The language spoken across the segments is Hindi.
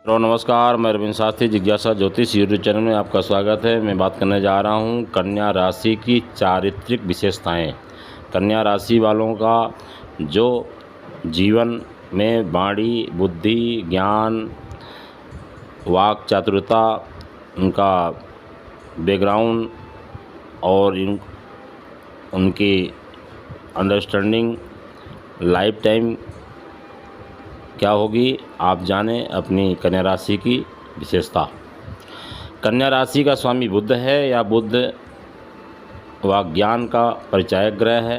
नमस्कार, मैं रविंद्र शास्त्री जिज्ञासा ज्योतिष यूट्यूब चैनल में आपका स्वागत है। मैं बात करने जा रहा हूं कन्या राशि की चारित्रिक विशेषताएं। कन्या राशि वालों का जो जीवन में वाणी, बुद्धि, ज्ञान, वाक चातुरता, उनका बैकग्राउंड और उनकी अंडरस्टैंडिंग लाइफ टाइम क्या होगी, आप जानें अपनी कन्या राशि की विशेषता। कन्या राशि का स्वामी बुध है या बुध व ज्ञान का परिचायक ग्रह है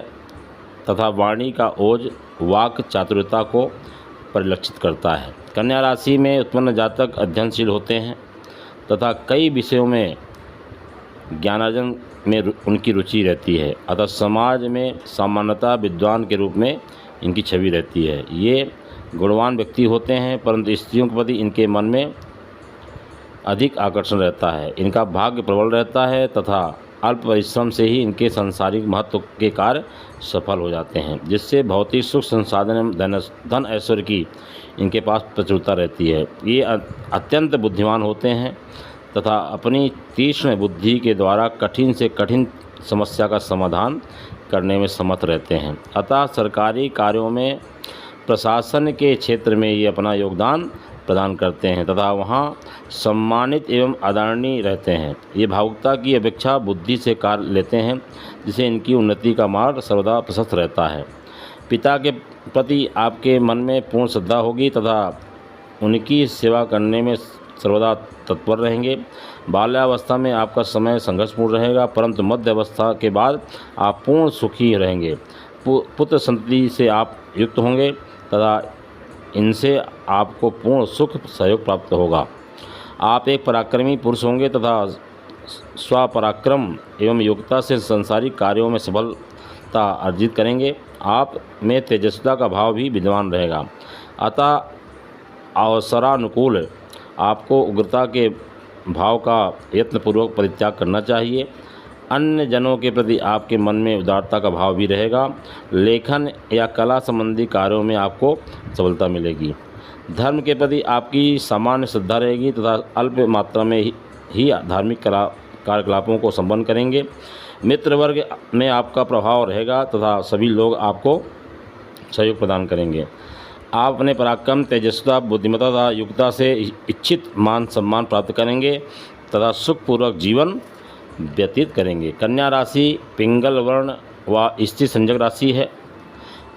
तथा वाणी का ओज वाक चातुरता को परिलक्षित करता है। कन्या राशि में उत्पन्न जातक अध्ययनशील होते हैं तथा कई विषयों में ज्ञानार्जन में उनकी रुचि रहती है, अतः समाज में सामान्यतः विद्वान के रूप में इनकी छवि रहती है। ये गुणवान व्यक्ति होते हैं, परंतु स्त्रियों के प्रति इनके मन में अधिक आकर्षण रहता है। इनका भाग्य प्रबल रहता है तथा अल्प परिश्रम से ही इनके सांसारिक महत्व के कार्य सफल हो जाते हैं, जिससे भौतिक सुख संसाधन एवं धन ऐश्वर्य की इनके पास प्रचुरता रहती है। ये अत्यंत बुद्धिमान होते हैं तथा अपनी तीक्ष्ण बुद्धि के द्वारा कठिन से कठिन समस्या का समाधान करने में समर्थ रहते हैं। अतः सरकारी कार्यों में, प्रशासन के क्षेत्र में ये अपना योगदान प्रदान करते हैं तथा वहाँ सम्मानित एवं आदरणीय रहते हैं। ये भावुकता की अपेक्षा बुद्धि से कार्य लेते हैं, जिससे इनकी उन्नति का मार्ग सर्वदा प्रशस्त रहता है। पिता के प्रति आपके मन में पूर्ण श्रद्धा होगी तथा उनकी सेवा करने में सर्वदा तत्पर रहेंगे। बाल्यावस्था में आपका समय संघर्षपूर्ण रहेगा, परंतु मध्य अवस्था के बाद आप पूर्ण सुखी रहेंगे। पुत्र संतति से आप युक्त होंगे तथा इनसे आपको पूर्ण सुख सहयोग प्राप्त होगा। आप एक पराक्रमी पुरुष होंगे तथा स्वपराक्रम एवं योग्यता से संसारिक कार्यों में सफलता अर्जित करेंगे। आप में तेजस्विता का भाव भी विद्यमान रहेगा, अतः अवसरानुकूल आपको उग्रता के भाव का यत्नपूर्वक परित्याग करना चाहिए। अन्य जनों के प्रति आपके मन में उदारता का भाव भी रहेगा। लेखन या कला संबंधी कार्यों में आपको सफलता मिलेगी। धर्म के प्रति आपकी सामान्य श्रद्धा रहेगी तथा अल्प मात्रा में ही धार्मिक कार्यकलापों को संपन्न करेंगे। मित्र वर्ग में आपका प्रभाव रहेगा तथा सभी लोग आपको सहयोग प्रदान करेंगे। आप अपने पराक्रम, तेजस्विता, बुद्धिमत्ता तथा युक्तता से इच्छित मान सम्मान प्राप्त करेंगे तथा सुखपूर्वक जीवन व्यतीत करेंगे। कन्या राशि पिंगल वर्ण व स्त्री संजक राशि है।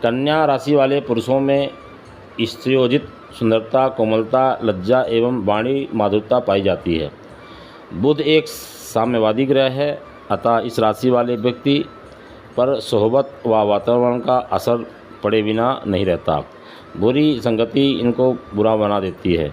कन्या राशि वाले पुरुषों में स्त्रियोजित सुंदरता, कोमलता, लज्जा एवं वाणी माधुरता पाई जाती है। बुध एक साम्यवादी ग्रह है, अतः इस राशि वाले व्यक्ति पर सोहबत व वातावरण का असर पड़े बिना नहीं रहता। बुरी संगति इनको बुरा बना देती है,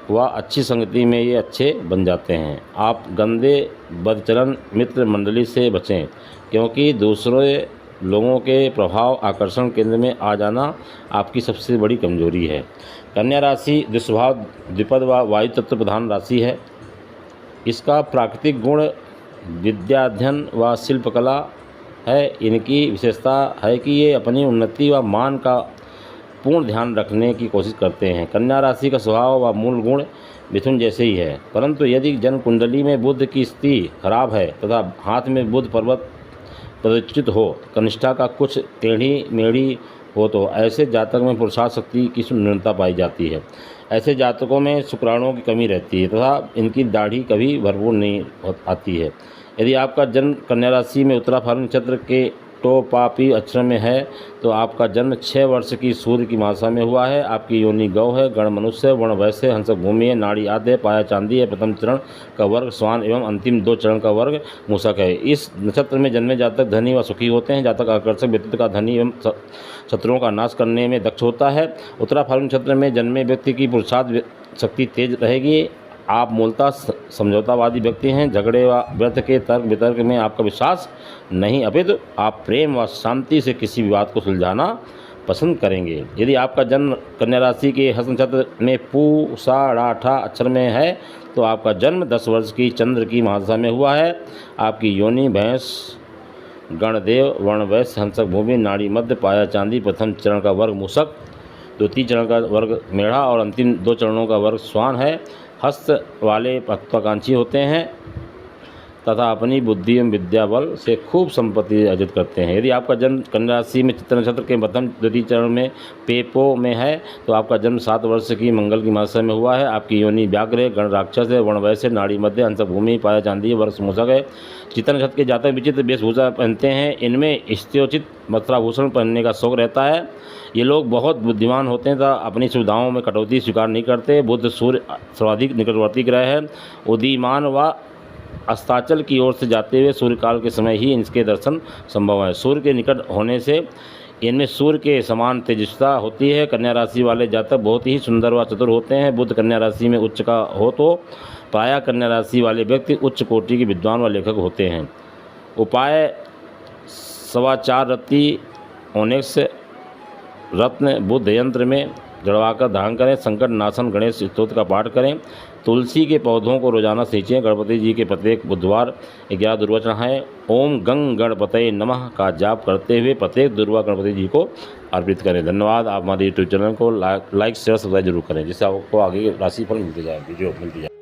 वह अच्छी संगति में ये अच्छे बन जाते हैं। आप गंदे बदचलन मित्र मंडली से बचें, क्योंकि दूसरे लोगों के प्रभाव आकर्षण केंद्र में आ जाना आपकी सबसे बड़ी कमजोरी है। कन्या राशि दुस्वभाव, द्विपद व वायु तत्व प्रधान राशि है। इसका प्राकृतिक गुण विद्याध्ययन व शिल्पकला है। इनकी विशेषता है कि ये अपनी उन्नति व मान का पूर्ण ध्यान रखने की कोशिश करते हैं। कन्या राशि का स्वभाव व मूल गुण मिथुन जैसे ही है, परंतु यदि जन्म कुंडली में बुध की स्थिति खराब है तथा हाथ में बुध पर्वत प्रदर्शित हो, कनिष्ठा का कुछ टेढ़ी मेढ़ी हो, तो ऐसे जातक में पुरुषार्थ शक्ति की न्यूनता पाई जाती है। ऐसे जातकों में शुक्राणुओं की कमी रहती है तथा इनकी दाढ़ी कभी भरपूर नहीं आती है। यदि आपका जन्म कन्या राशि में उत्तरा फाल्गुन नक्षत्र के टोपापी अक्षर में है तो आपका जन्म 6 वर्ष की सूर्य की मासा में हुआ है। आपकी योनि गौ है, गण मनुष्य, वर्ण वैश्य, हंसक भूमि है, नाड़ी आद्य, पाया चांदी है, प्रथम चरण का वर्ग स्वान एवं अंतिम 2 चरण का वर्ग मूषक है। इस नक्षत्र में जन्मे जातक धनी व सुखी होते हैं। जातक आकर्षक व्यक्तित्व का धनी एवं शत्रुओं का नाश करने में दक्ष होता है। उत्तरा फाल्गुन नक्षत्र में जन्मे व्यक्ति की पुरुषार्थ शक्ति तेज रहेगी। आप मूलतः समझौतावादी व्यक्ति हैं। झगड़े व व्यर्थ के तर्क वितर्क में आपका विश्वास नहीं, अपितु आप प्रेम व शांति से किसी विवाद को सुलझाना पसंद करेंगे। यदि आपका जन्म कन्या राशि के हस्त नक्षत्र में पूषाढ़ा अक्षर में है तो आपका जन्म 10 वर्ष की चंद्र की महादशा में हुआ है। आपकी योनि भैंस, गणदेव, वर्ण वैश्य, हंसक भूमि, नाड़ी मध्य, पाया चांदी, प्रथम चरण का वर्ग मूषक, द्वितीय चरण का वर्ग मेढ़ा और अंतिम 2 चरणों का वर्ग श्वान है। हस्त वाले महत्वाकांक्षी होते हैं तथा अपनी बुद्धि एवं विद्या बल से खूब संपत्ति अर्जित करते हैं। यदि आपका जन्म कन्या राशि में चित्रा नक्षत्र के मध्यम द्वितीय चरण में पेपो में है तो आपका जन्म 7 वर्ष की मंगल की मासा में हुआ है। आपकी योनि व्याघ्र है, गण राक्षस है, वर्णवैश्य, नाड़ी मध्य, अंश भूमि, पाया चांदी है, वर्ष मूषक है। चित्रा नक्षत्र के जातक विचित्र वेशभूषा पहनते हैं। इनमें स्त्रोचित वस्त्राभूषण पहनने का शौक रहता है। ये लोग बहुत बुद्धिमान होते हैं तथा अपनी सुविधाओं में कटौती स्वीकार नहीं करते। बुध सूर्य सर्वाधिक निकटवर्ती ग्रह है। उदीयमान व अस्ताचल की ओर से जाते हुए सूर्यकाल के समय ही इनके दर्शन संभव है। सूर्य के निकट होने से इनमें सूर्य के समान तेजस्विता होती है। कन्या राशि वाले जातक बहुत ही सुंदर व चतुर होते हैं। बुध कन्या राशि में उच्च का हो तो प्रायः कन्या राशि वाले व्यक्ति उच्च कोटि के विद्वान व लेखक होते हैं। उपाय 4.25 रत्ती ओनेक्स रत्न बुध यंत्र में जड़वाकर धारण करें। संकट नाशन गणेश स्तोत्र का पाठ करें। तुलसी के पौधों को रोजाना सींचें। गणपति जी के प्रत्येक बुधवार 11 दुर्वा चढ़ाएं। ओम गंग गणपतये नमः का जाप करते हुए प्रत्येक दुर्वा गणपति जी को अर्पित करें। धन्यवाद। आप हमारे यूट्यूब चैनल को लाइक शेयर सब्सक्राइब जरूर करें जिससे आपको आगे राशिफल मिलते जाए, वीडियो मिलती जाए।